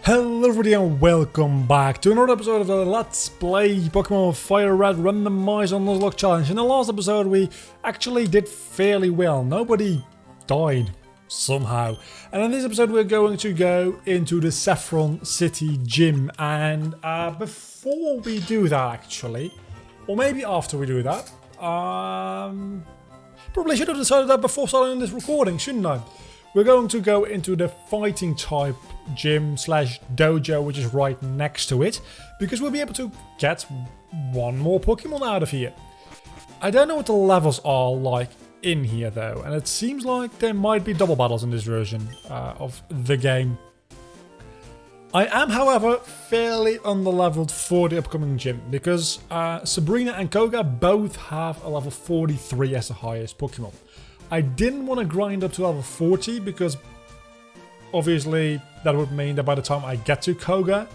Hello everybody and welcome back to another episode of the Let's Play Pokemon Fire Red Randomizer Nuzlocke Challenge. In the last episode we actually did fairly well. Nobody died somehow. And in this episode we're going to go into the Saffron City Gym. And before we do that actually, or maybe after we do that, probably should have decided that before starting this recording, shouldn't I? We're going to go into the fighting type gym slash dojo, which is right next to it, because we'll be able to get one more Pokemon out of here. I don't know what the levels are like in here though, and it seems like there might be double battles in this version of the game. I am, however, fairly underleveled for the upcoming gym, because Sabrina and Koga both have a level 43 as the highest Pokemon. I didn't want to grind up to level 40 because obviously that would mean that by the time I get to Koga,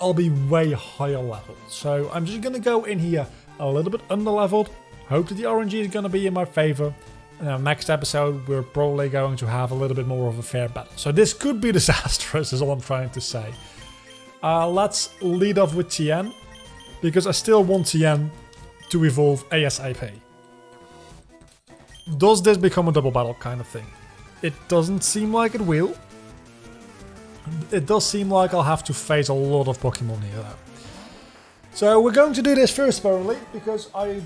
I'll be way higher level. So I'm just going to go in here a little bit underleveled, hope that the RNG is going to be in my favor, and in the next episode we're probably going to have a little bit more of a fair battle. So this could be disastrous is all I'm trying to say. Let's lead off with Tien, because I still want Tien to evolve ASAP. Does this become a double battle kind of thing? It doesn't seem like it will. It does seem like I'll have to face a lot of Pokemon here though. So we're going to do this first apparently, because I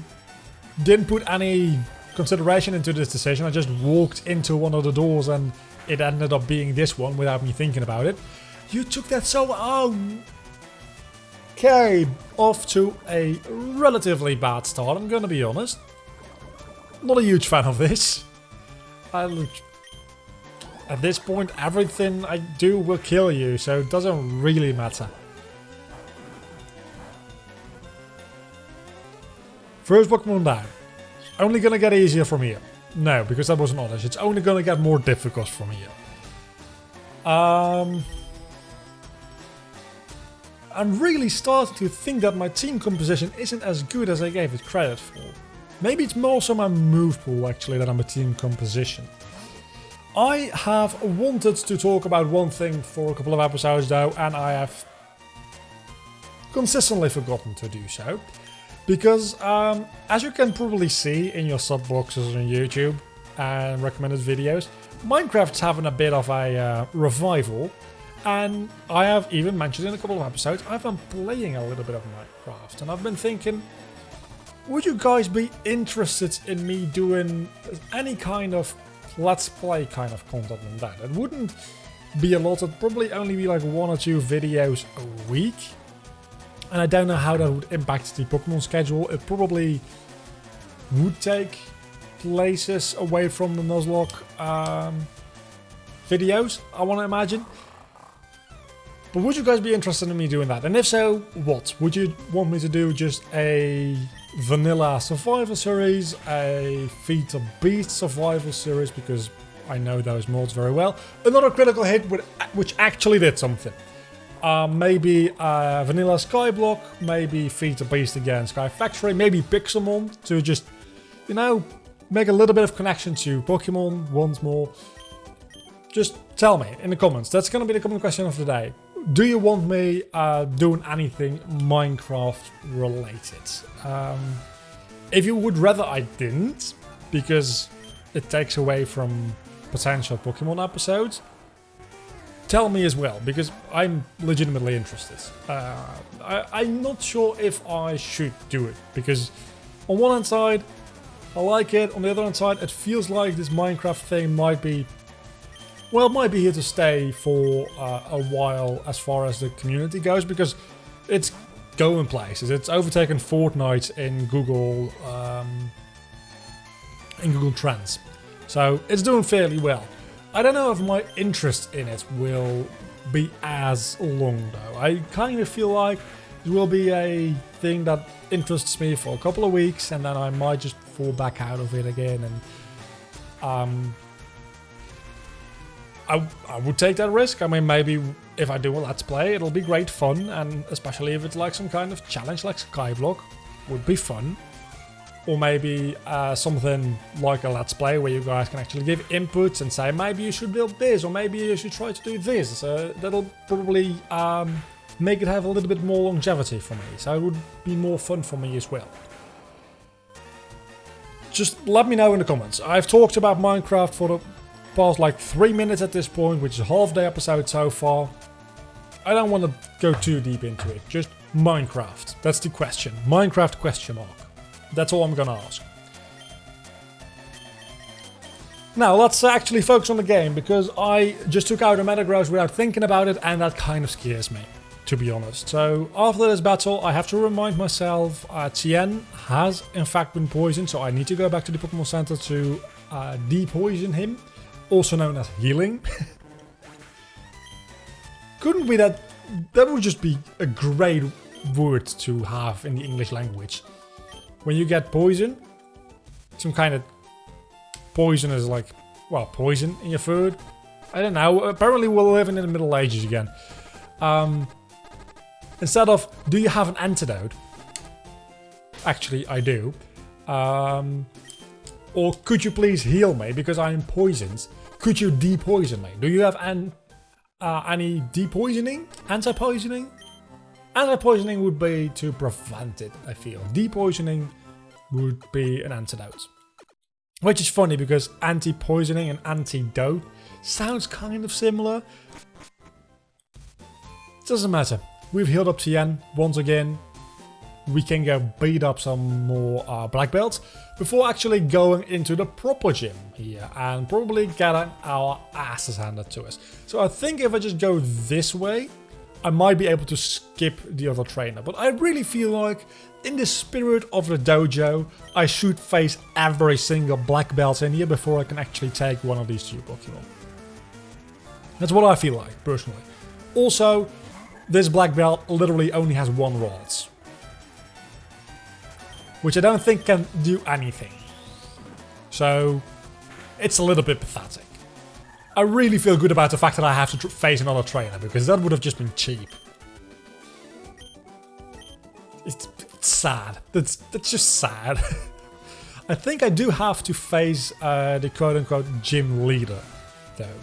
didn't put any consideration into this decision. I just walked into one of the doors and it ended up being this one without me thinking about it. You took that so... Oh. Okay, off to a relatively bad start, I'm gonna be honest. Not a huge fan of this. At this point, everything I do will kill you, so it doesn't really matter. First Pokemon down. Only gonna get easier from here. No, because that wasn't honest. It's only gonna get more difficult from here. I'm really starting to think that my team composition isn't as good as I gave it credit for. Maybe it's more so my move pool actually than my team composition. I have wanted to talk about one thing for a couple of episodes though, and I have consistently forgotten to do so. Because as you can probably see in your sub boxes on YouTube and recommended videos, Minecraft's having a bit of a revival. And I have even mentioned in a couple of episodes, I've been playing a little bit of Minecraft, and I've been thinking, would you guys be interested in me doing any kind of let's play kind of content on that? It wouldn't be a lot, it'd probably only be like 1 or 2 videos a week. And I don't know how that would impact the Pokemon schedule. It probably would take places away from the Nuzlocke videos, I want to imagine. But would you guys be interested in me doing that? And if so, what? Would you want me to do just a vanilla survival series, a Feed the Beast survival series, because I know those mods very well, another critical hit which actually did something, maybe vanilla Skyblock, maybe Feed the Beast again, Sky Factory, maybe Pixelmon to just, you know, make a little bit of connection to Pokemon once more. Just tell me in the comments. That's gonna be the common question of the day. Do you want me doing anything Minecraft related? If you would rather I didn't, because it takes away from potential Pokemon episodes, tell me as well, because I'm legitimately interested. I'm not sure if I should do it, because on one hand side, I like it. On the other hand side, it feels like this Minecraft thing might be... well, it might be here to stay for a while as far as the community goes, because it's going places. It's overtaken Fortnite in Google Trends, so it's doing fairly well. I don't know if my interest in it will be as long though. I kind of feel like it will be a thing that interests me for a couple of weeks, and then I might just fall back out of it again. And I would take that risk. I mean, maybe if I do a let's play, it'll be great fun, and especially if it's like some kind of challenge like Skyblock, would be fun. Or maybe something like a Let's Play where you guys can actually give inputs and say maybe you should build this or maybe you should try to do this. That'll probably make it have a little bit more longevity for me. So it would be more fun for me as well. Just let me know in the comments. I've talked about Minecraft for the past like 3 minutes at this point, which is half the episode so far. I don't want to go too deep into it. Just Minecraft. That's the question. Minecraft question mark. That's all I'm gonna ask. Now let's actually focus on the game, because I just took out a Metagross without thinking about it, and that kind of scares me, to be honest. So after this battle I have to remind myself Tien has in fact been poisoned, so I need to go back to the Pokemon Center to de-poison him, also known as healing. Couldn't be that would just be a great word to have in the English language. When you get poison, some kind of poison is like, well, poison in your food. I don't know, apparently we're living in the Middle Ages again. Instead of, do you have an antidote? Actually, I do. Or could you please heal me because I am poisoned? Could you de-poison me? Do you have any de-poisoning? Anti-poisoning? Anti-poisoning would be to prevent it, I feel. De-poisoning would be an antidote. Which is funny because anti-poisoning and antidote sounds kind of similar. Doesn't matter. We've healed up Tien once again. We can go beat up some more black belts before actually going into the proper gym here and probably getting our asses handed to us. So I think if I just go this way, I might be able to skip the other trainer, but I really feel like in the spirit of the dojo, I should face every single black belt in here before I can actually take one of these two Pokemon. That's what I feel like, personally. Also, this black belt literally only has one rod, which I don't think can do anything. So, it's a little bit pathetic. I really feel good about the fact that I have to face another trainer, because that would have just been cheap. It's sad. That's just sad. I think I do have to face the quote-unquote gym leader, though,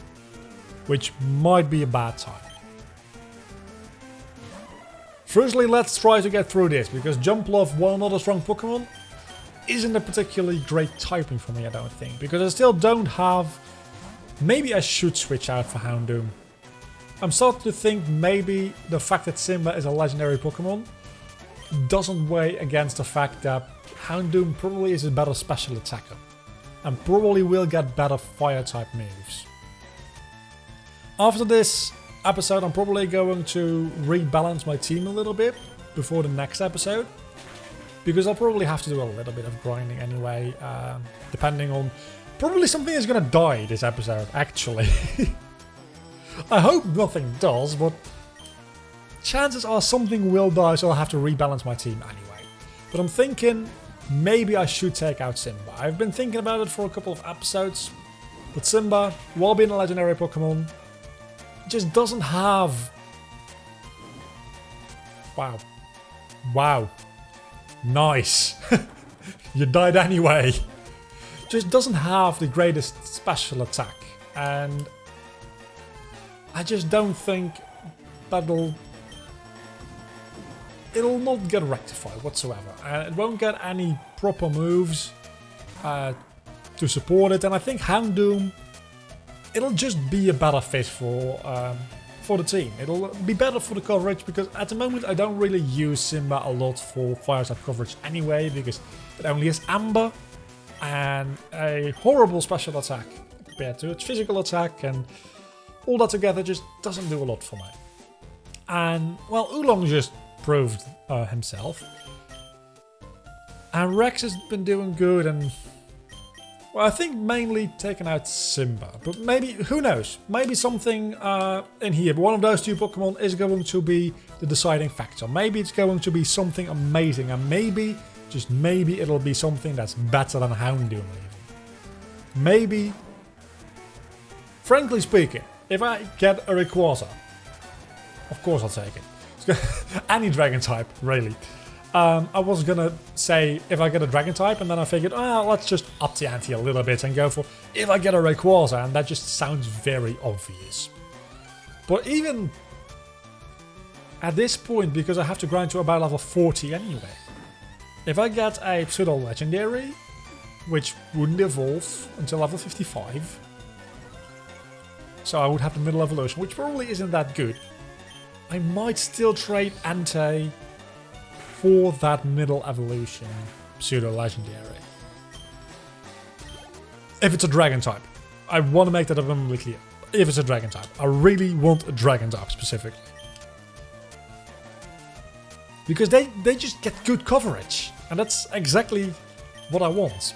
which might be a bad time. Firstly, let's try to get through this, because Jumpluff, while not a strong Pokemon, isn't a particularly great typing for me, I don't think, because I still don't have... Maybe I should switch out for Houndoom. I'm starting to think maybe the fact that Simba is a legendary Pokemon doesn't weigh against the fact that Houndoom probably is a better special attacker and probably will get better fire type moves. After this episode I'm probably going to rebalance my team a little bit before the next episode, because I'll probably have to do a little bit of grinding anyway, depending on... Probably something is gonna die this episode, actually. I hope nothing does, but chances are something will die, so I'll have to rebalance my team anyway. But I'm thinking maybe I should take out Simba. I've been thinking about it for a couple of episodes, but Simba, while being a legendary Pokemon, just doesn't have... Wow. Wow. Nice. You died anyway. Just doesn't have the greatest special attack, and I just don't think it'll not get rectified whatsoever, and it won't get any proper moves to support it. And I think Houndoom, it'll just be a better fit for the team. It'll be better for the coverage, because at the moment I don't really use Simba a lot for fire type coverage anyway, because it only has Amber and a horrible special attack compared to its physical attack, and all that together just doesn't do a lot for me. And, well, Oolong just proved himself. And Rex has been doing good, and... Well, I think mainly taking out Simba, but maybe, who knows, maybe something in here, but one of those two Pokemon is going to be the deciding factor. Maybe it's going to be something amazing, and maybe, just maybe, it'll be something that's better than Houndoom even. Maybe, frankly speaking, if I get a Rayquaza, of course I'll take it. Any dragon type, really. I was gonna say if I get a dragon type, and then I figured, oh, let's just up the ante a little bit and go for if I get a Rayquaza, and that just sounds very obvious. But even at this point, because I have to grind to about level 40 anyway, if I get a pseudo legendary, which wouldn't evolve until level 55, so I would have the middle evolution, which probably isn't that good, I might still trade Entei for that middle evolution pseudo legendary. If it's a dragon type. I want to make that abundantly clear. If it's a dragon type. I really want a dragon type specifically. Because they just get good coverage. And that's exactly what I want.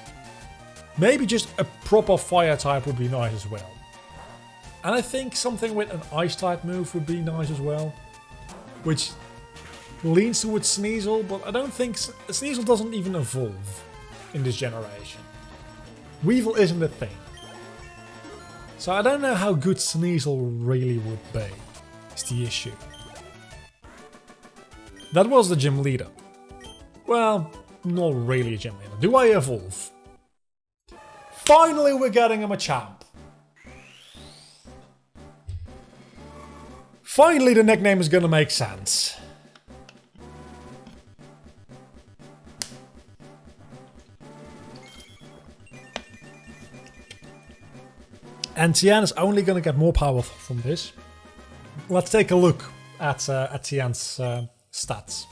Maybe just a proper fire type would be nice as well. And I think something with an ice type move would be nice as well. Which leans towards Sneasel, but I don't think Sneasel doesn't even evolve in this generation. Weevil isn't a thing. So I don't know how good Sneasel really would be, is the issue. That was the gym leader. Well, not really a gym leader. Do I evolve? Finally we're getting him a champ. Finally the nickname is gonna make sense. And Tian is only going to get more powerful from this. Let's take a look at Tian's stats.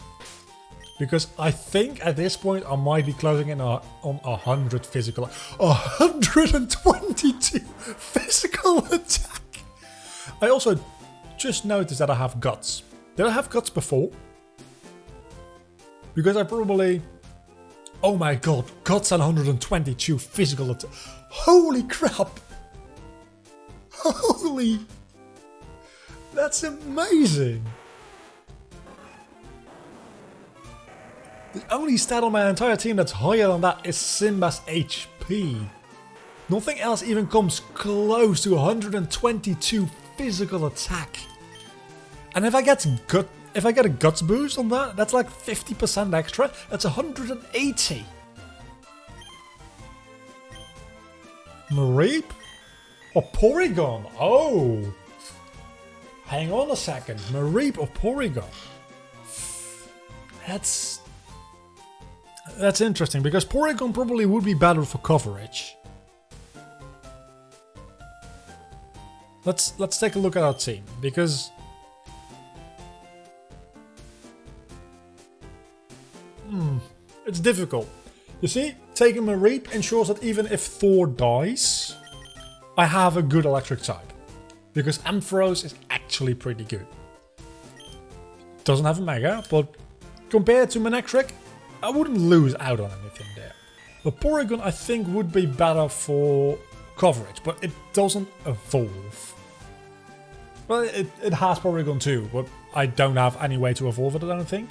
Because I think at this point I might be closing in on 100 physical... 122 physical attack! I also just noticed that I have guts. Did I have guts before? Because I probably... Oh my god, guts and 122 physical attack. Holy crap! Holy... That's amazing! The only stat on my entire team that's higher than that is Simba's HP. Nothing else even comes close to 122 physical attack. And if I get a guts boost on that, that's like 50% extra. That's 180. Mareep? Or Porygon? Oh! Hang on a second. Mareep or Porygon? That's interesting, because Porygon probably would be better for coverage. Let's take a look at our team, because it's difficult. You see, taking Mareep ensures that even if Thor dies, I have a good electric type. Because Ampharos is actually pretty good. Doesn't have a Mega, but compared to Manectric, I wouldn't lose out on anything there. But Porygon I think would be better for coverage, but it doesn't evolve. Well, it has Porygon too, but I don't have any way to evolve it, I don't think.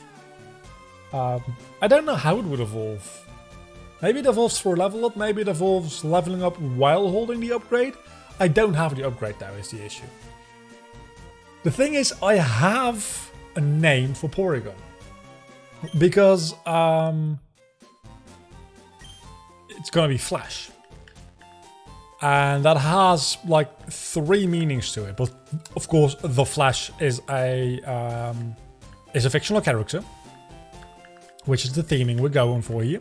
I don't know how it would evolve. Maybe it evolves for level up, maybe it evolves leveling up while holding the upgrade. I don't have the upgrade though, is the issue. The thing is, I have a name for Porygon. Because it's gonna be Flash. And that has like 3 meanings to it. But of course, the Flash is a fictional character, which is the theming we're going for here.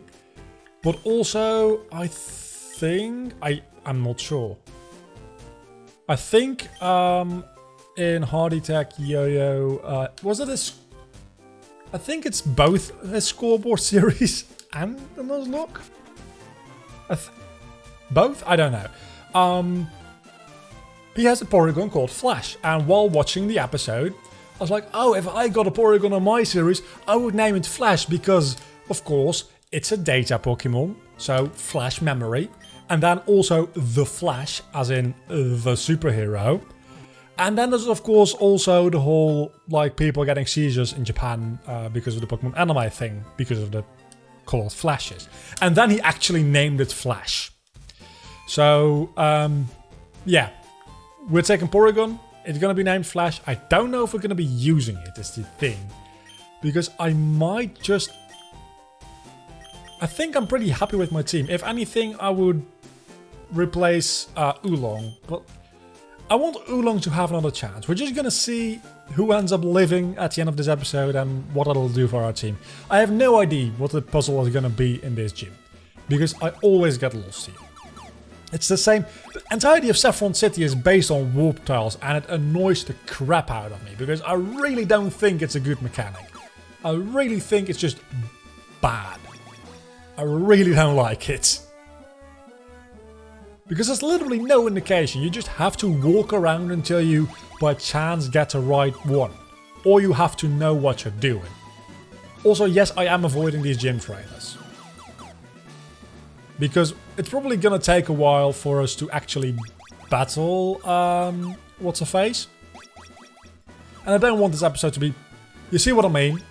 But also, I think I'm not sure. I think in Hardy Tech Yo-Yo, was it I think it's both a scoreboard series and a Nuzlocke. Both? I don't know. He has a Porygon called Flash, and while watching the episode, I was like, oh, if I got a Porygon on my series, I would name it Flash because, of course, it's a data Pokemon, so Flash memory, and then also the Flash, as in the superhero. And then there's of course also the whole like people getting seizures in Japan because of the Pokemon anime thing, because of the colored flashes. And then he actually named it Flash. So yeah, we're taking Porygon. It's gonna be named Flash. I don't know if we're gonna be using it, is the thing, because I might just I think I'm pretty happy with my team. If anything, I would replace Oolong, but I want Oolong to have another chance. We're just gonna see who ends up living at the end of this episode and what it'll do for our team. I have no idea what the puzzle is gonna be in this gym, because I always get lost here. It's the same. The entirety of Saffron City is based on warp tiles, and it annoys the crap out of me because I really don't think it's a good mechanic. I really think it's just bad. I really don't like it. Because there's literally no indication. You just have to walk around until you by chance get the right one. Or you have to know what you're doing. Also, yes, I am avoiding these gym trainers. Because it's probably gonna take a while for us to actually battle what's her face. And I don't want this episode to be... You see what I mean?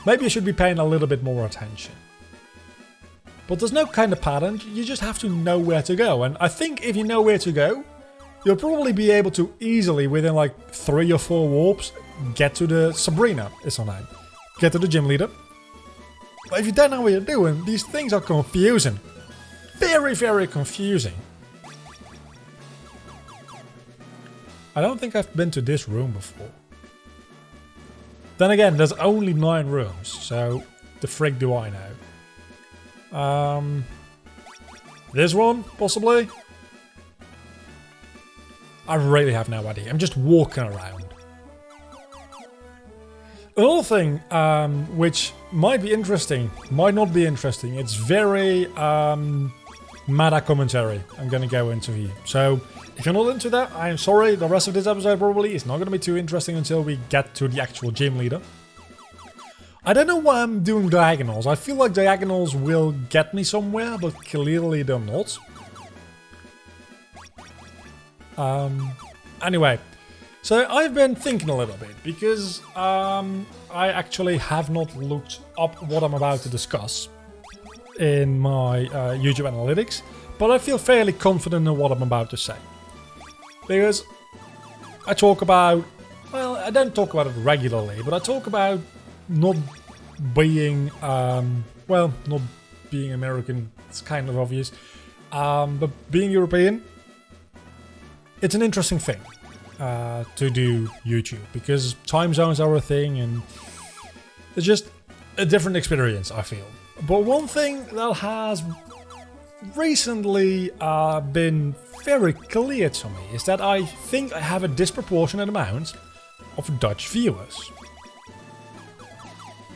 Maybe I should be paying a little bit more attention. But there's no kind of pattern, you just have to know where to go. And I think if you know where to go, you'll probably be able to easily, within like 3 or 4 warps, get to the... Sabrina is her name. Get to the gym leader. But if you don't know what you're doing, these things are confusing. Very, very confusing. I don't think I've been to this room before. Then again, there's only 9 rooms, so the frick do I know? This one, possibly? I really have no idea. I'm just walking around. Another thing, which might be interesting, might not be interesting. It's very meta commentary I'm gonna go into here. So if you're not into that, I'm sorry. The rest of this episode probably is not gonna be too interesting until we get to the actual gym leader. I don't know why I'm doing diagonals. I feel like diagonals will get me somewhere, but clearly they're not. Anyway, so I've been thinking a little bit because I actually have not looked up what I'm about to discuss in my YouTube analytics, but I feel fairly confident in what I'm about to say. Because I talk about, well, I don't talk about it regularly, but I talk about not being, well, not being American, it's kind of obvious, but being European, it's an interesting thing to do YouTube, because time zones are a thing and it's just a different experience, I feel. But one thing that has recently been very clear to me is that I think I have a disproportionate amount of Dutch viewers.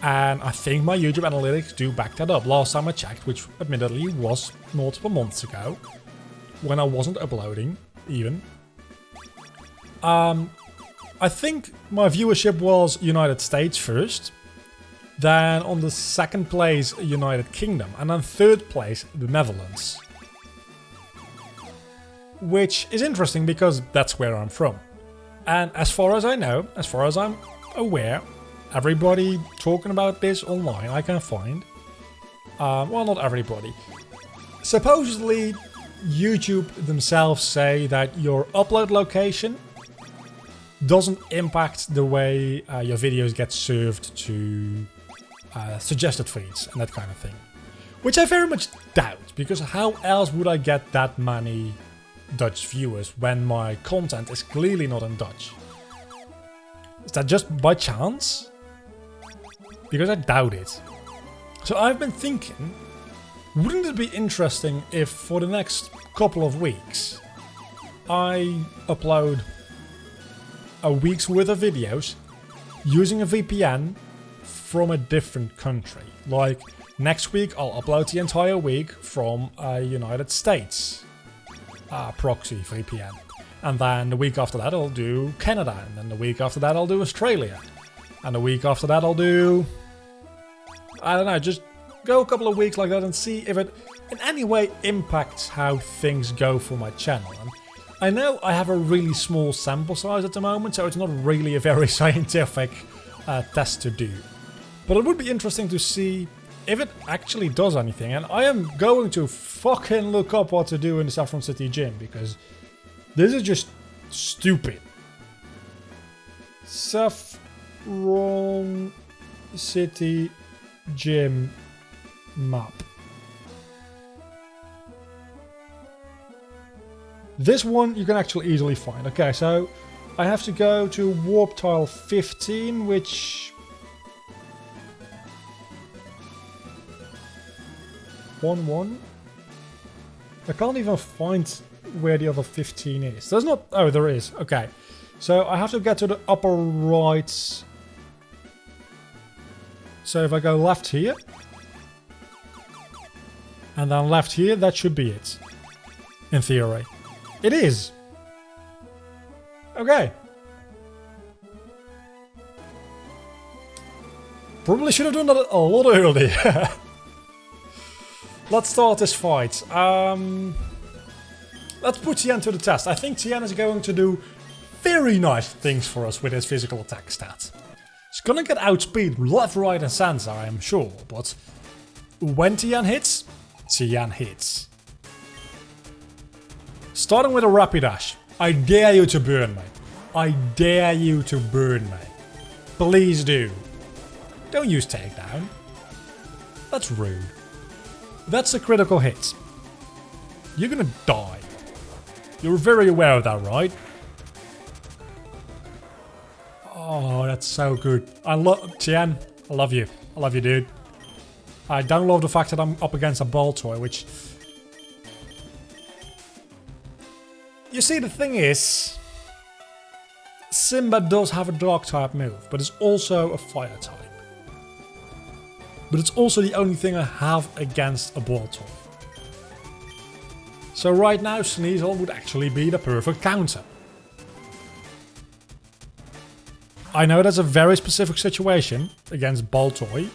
And I think my YouTube analytics do back that up. Last time I checked, which admittedly was multiple months ago, when I wasn't uploading even, I think my viewership was United States first, then on the second place United Kingdom, and then third place the Netherlands. Which is interesting because that's where I'm from. And as far as I know, as far as I'm aware, everybody talking about this online I can find, well, not everybody. Supposedly YouTube themselves say that your upload location doesn't impact the way your videos get served to suggested feeds and that kind of thing. Which I very much doubt, because how else would I get that many Dutch viewers when my content is clearly not in Dutch? Is that just by chance? Because I doubt it. So I've been thinking, wouldn't it be interesting if for the next couple of weeks I upload a week's worth of videos using a VPN from a different country? Like next week I'll upload the entire week from a United States proxy VPN. And then the week after that I'll do Canada. And then the week after that I'll do Australia. And the week after that I'll do... I don't know, just go a couple of weeks like that and see if it in any way impacts how things go for my channel. And I know I have a really small sample size at the moment, so it's not really a very scientific test to do. But it would be interesting to see if it actually does anything. And I am going to fucking look up what to do in the Saffron City gym, because this is just stupid. Saffron City gym map. This one you can actually easily find. Okay, so I have to go to warp tile 15, which... 1-1? I can't even find where the other 15 is. There's not... Oh, there is. Okay. So I have to get to the upper right. So if I go left here. And then left here, that should be it. In theory. It is! Okay. Probably should have done that a lot earlier. Let's start this fight. Let's put Tien to the test. I think Tien is going to do very nice things for us with his physical attack stats. He's gonna get outspeed left, right and center, I am sure. But when Tien hits, Tien hits. Starting with a Rapidash. I dare you to burn me. I dare you to burn me. Please do. Don't use takedown. That's rude. That's a critical hit. You're gonna die. You're very aware of that, right? Oh, that's so good. I love Tien. I love you. I love you, dude. I don't love the fact that I'm up against a ball toy, which... You see, the thing is... Simba does have a dark type move, but it's also a fire type. But it's also the only thing I have against a ball toy. So right now Sneasel would actually be the perfect counter. I know that's a very specific situation against ball toy.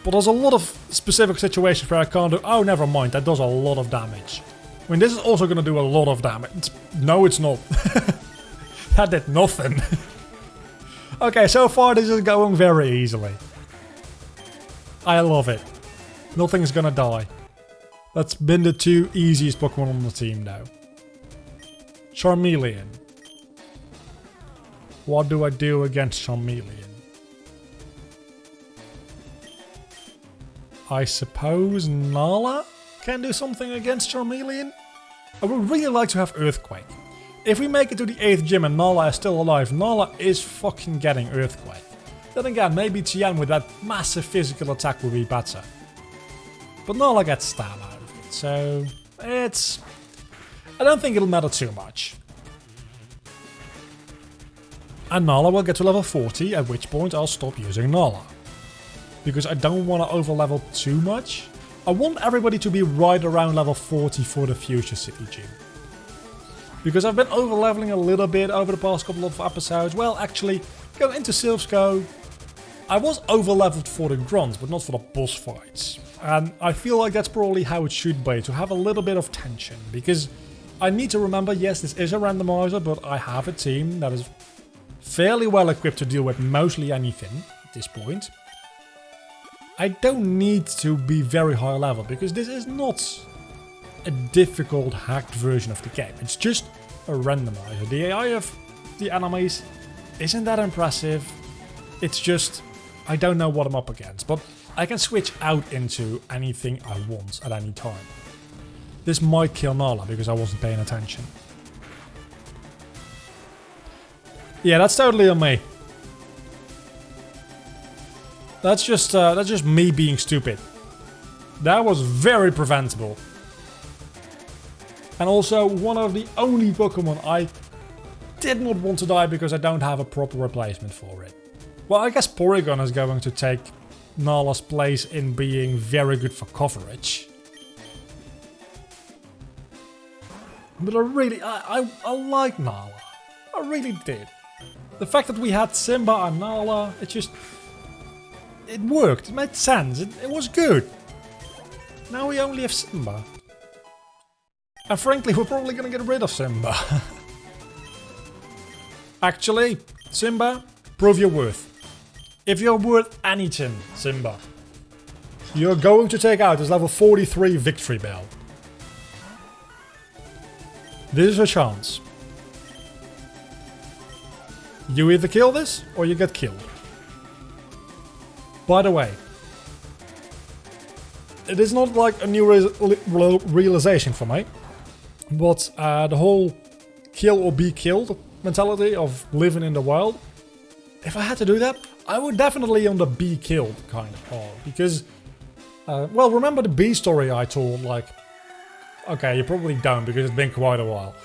But there's a lot of specific situations where I can't do... Oh, never mind, that does a lot of damage. I mean, this is also going to do a lot of damage. No, it's not. That did nothing. Okay, so far this is going very easily. I love it. Nothing's gonna die. That's been the two easiest Pokemon on the team now. Charmeleon. What do I do against Charmeleon? I suppose Nala can do something against Charmeleon? I would really like to have Earthquake. If we make it to the 8th gym and Nala is still alive, Nala is fucking getting Earthquake. Then again, maybe Tien with that massive physical attack will be better. But Nala gets stab out of it, so it's... I don't think it'll matter too much. And Nala will get to level 40, at which point I'll stop using Nala. Because I don't want to overlevel too much. I want everybody to be right around level 40 for the Future City Gym. Because I've been overleveling a little bit over the past couple of episodes. Well, actually, going into Silphsco, I was overleveled for the grunts, but not for the boss fights. And I feel like that's probably how it should be, to have a little bit of tension. Because I need to remember, yes, this is a randomizer, but I have a team that is fairly well equipped to deal with mostly anything at this point. I don't need to be very high level, because this is not a difficult hacked version of the game. It's just a randomizer. The AI of the enemies isn't that impressive. It's just, I don't know what I'm up against, but I can switch out into anything I want at any time. This might kill Nala because I wasn't paying attention. Yeah, that's totally on me. That's just me being stupid. That was very preventable. And also one of the only Pokemon I did not want to die because I don't have a proper replacement for it. Well, I guess Porygon is going to take Nala's place in being very good for coverage. But I really, I like Nala. I really did. The fact that we had Simba and Nala, it worked, it made sense, it was good. Now we only have Simba. And frankly, we're probably gonna get rid of Simba. Actually, Simba, prove your worth. If you're worth anything, Simba, you're going to take out this level 43 Victory Bell. This is a chance. You either kill this, or you get killed. By the way, it is not like a new realization for me, but the whole kill or be killed mentality of living in the wild, if I had to do that, I would definitely on the be killed kind of part, because, well, remember the bee story I told, like, okay, you probably don't because it's been quite a while,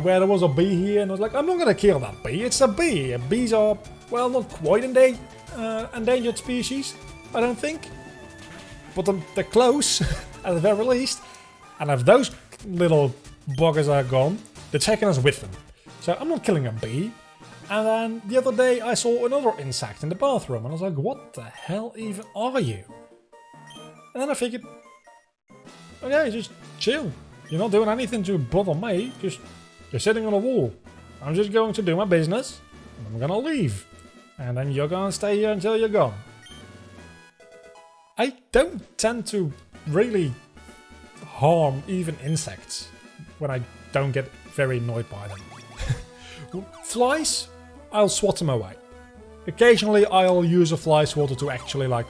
where there was a bee here and I was like, I'm not gonna kill that bee, it's a bee. Bees are, well, not quite endangered species, I don't think, but they're close, at the very least, and if those little buggers are gone, they're taking us with them. So I'm not killing a bee. And then the other day I saw another insect in the bathroom and I was like, what the hell even are you? And then I figured, okay, just chill. You're not doing anything to bother me, you're sitting on a wall. I'm just going to do my business and I'm gonna leave. And then you're gonna stay here until you're gone. I don't tend to really harm even insects when I don't get very annoyed by them. Flies, I'll swat them away. Occasionally I'll use a fly swatter to actually like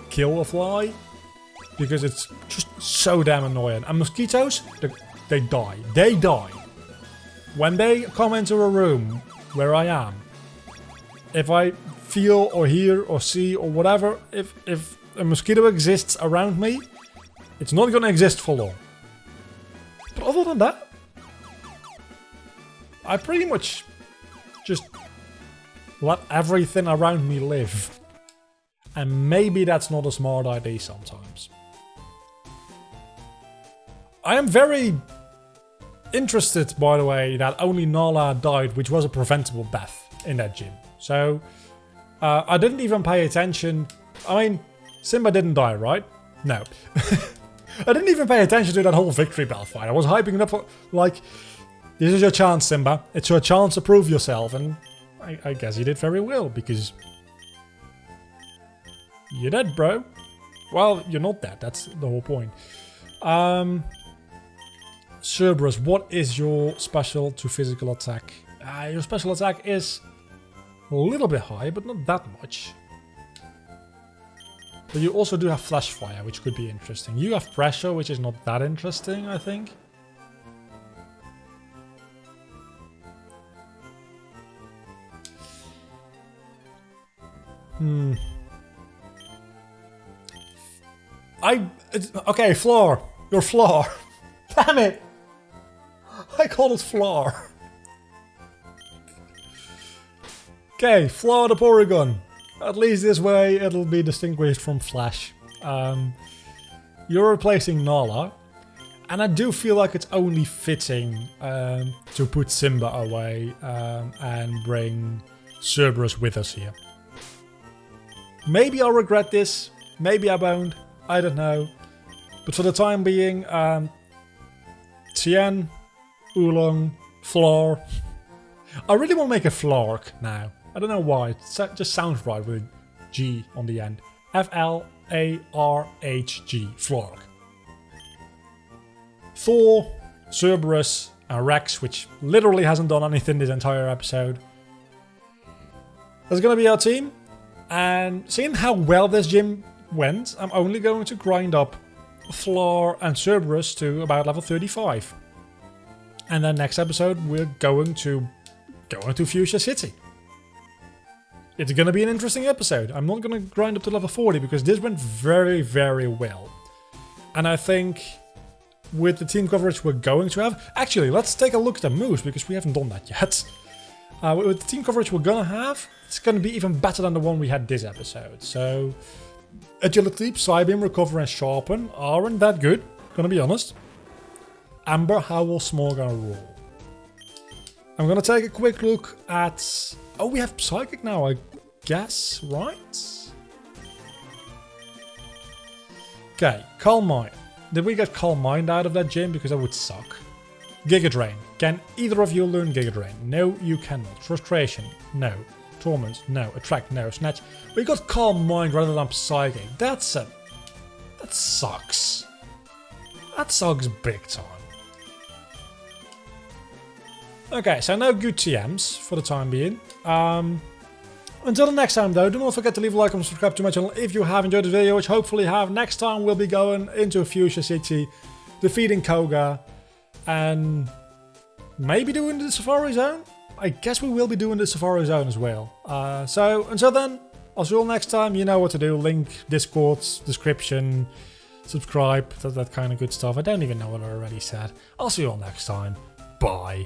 kill a fly, because it's just so damn annoying. And mosquitoes, they die. They die. When they come into a room where I am, if I feel or hear or see or whatever, if a mosquito exists around me, it's not gonna exist for long. But other than that, I pretty much just let everything around me live. And maybe that's not a smart idea sometimes. I am very interested, by the way, that only Nala died, which was a preventable death in that gym. So, I didn't even pay attention. I mean, Simba didn't die, right? No. I didn't even pay attention to that whole victory bell fight. I was hyping it up for, like, this is your chance, Simba. It's your chance to prove yourself, and I guess you did very well, because you're dead, bro. Well, you're not dead, that's the whole point. Cerberus, what is your special to physical attack? Your special attack is a little bit high, but not that much. But you also do have flash fire, which could be interesting. You have pressure, which is not that interesting, I think. Okay, floor. Your floor. Damn it! I called it floor. Okay, floor the Porygon. At least this way it'll be distinguished from Flash. You're replacing Nala. And I do feel like it's only fitting to put Simba away and bring Cerberus with us here. Maybe I'll regret this, maybe I won't, I don't know. But for the time being, Tien, Oolong, Floor. I really want to make a Flark now. I don't know why, it just sounds right with a G on the end. F-L-A-R-H-G, Flark. Thor, Cerberus, and Rex, which literally hasn't done anything this entire episode. That's gonna be our team. And seeing how well this gym went, I'm only going to grind up Floor and Cerberus to about level 35. And then next episode we're going to go into Fuchsia City. It's going to be an interesting episode. I'm not going to grind up to level 40 because this went very, very well. And I think with the team coverage we're going to have... Actually, let's take a look at the moves because we haven't done that yet. With the team coverage we're going to have, it's going to be even better than the one we had this episode. So, Agility, Psybeam, Recover and Sharpen aren't that good, gonna be honest. Amber, Howl, Smog and Roll. I'm gonna take a quick look at... Oh, we have Psychic now, I guess, right? Okay, Calm Mind. Did we get Calm Mind out of that gym? Because that would suck. Giga Drain. Can either of you learn Giga Drain? No, you cannot. Frustration. No. Torment. No. Attract. No. Snatch. We got Calm Mind rather than Psychic. That sucks. That sucks big time. Okay, so no good TMs for the time being. Until the next time though, do not forget to leave a like and subscribe to my channel if you have enjoyed this video, which hopefully you have. Next time we'll be going into Fuchsia City, defeating Koga, and maybe doing the Safari Zone? I guess we will be doing the Safari Zone as well. So until then, I'll see you all next time. You know what to do. Link, Discord, description, subscribe, that kind of good stuff. I don't even know what I already said. I'll see you all next time. Bye.